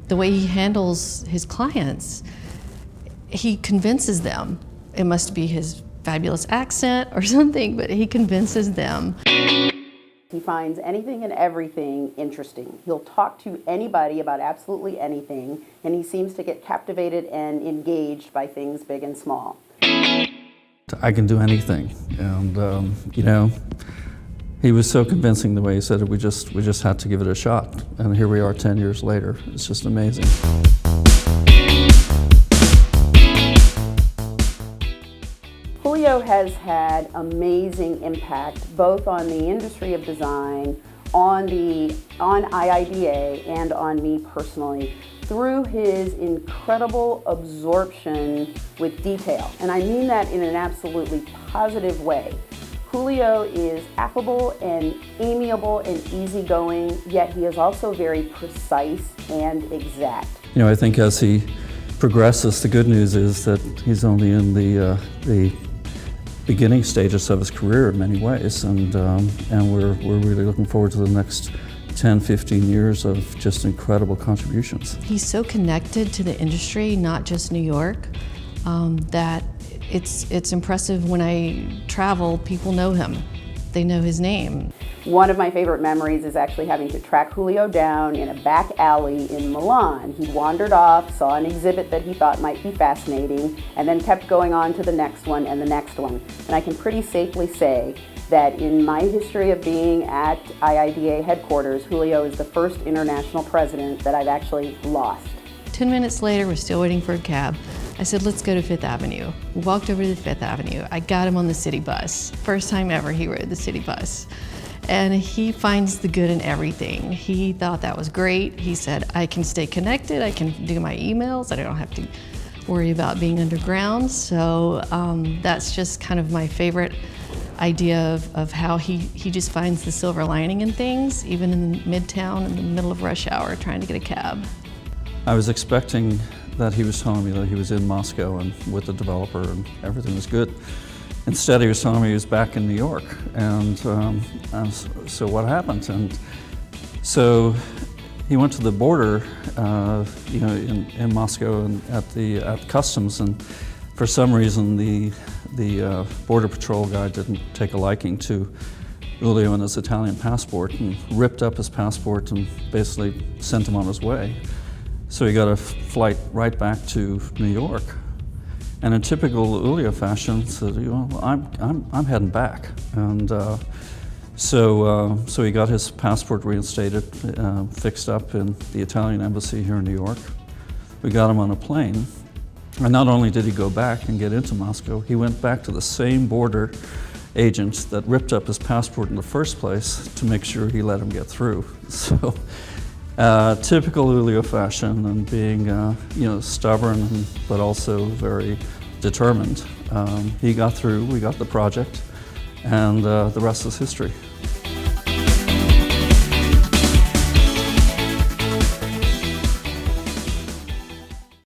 The way he handles his clients, he convinces them. It must be his fabulous accent or something, but he convinces them. He finds anything and everything interesting. He'll talk to anybody about absolutely anything, and he seems to get captivated and engaged by things big and small. I can do anything, and you know, he was so convincing the way he said it. We just had to give it a shot, and here we are 10 years later. It's just amazing. Julio has had amazing impact both on the industry of design, on IIDA, and on me personally through his incredible absorption with detail. And I mean that in an absolutely positive way. Julio is affable and amiable and easygoing, yet he is also very precise and exact. You know, I think as he progresses, the good news is that he's only in the beginning stages of his career in many ways, and we're really looking forward to the next 10, 15 years of just incredible contributions. He's so connected to the industry, not just New York, that it's impressive. When I travel, people know him. They know his name. One of my favorite memories is actually having to track Julio down in a back alley in Milan. He wandered off, saw an exhibit that he thought might be fascinating, and then kept going on to the next one and the next one. And I can pretty safely say that in my history of being at IIDA headquarters, Julio is the first international president that I've actually lost. 10 minutes later, we're still waiting for a cab. I said, let's go to Fifth Avenue. We walked over to the Fifth Avenue. I got him on the city bus. First time ever he rode the city bus. And he finds the good in everything. He thought that was great. He said, I can stay connected, I can do my emails, I don't have to worry about being underground. So that's just kind of my favorite idea of how he just finds the silver lining in things, even in Midtown in the middle of rush hour trying to get a cab. I was expecting that he was telling me that he was in Moscow and with the developer and everything was good. Instead, he was telling me he was back in New York, and so what happened? And so he went to the border, you know, in Moscow and at customs, and for some reason the border patrol guy didn't take a liking to Julio and his Italian passport and ripped up his passport and basically sent him on his way. So he got a flight right back to New York. And in typical Julio fashion, said, well, I'm heading back. And so he got his passport reinstated, fixed up in the Italian embassy here in New York. We got him on a plane. And not only did he go back and get into Moscow, he went back to the same border agent that ripped up his passport in the first place to make sure he let him get through. So typical Julio fashion, and being you know, stubborn but also very determined. He got through, we got the project, and the rest is history.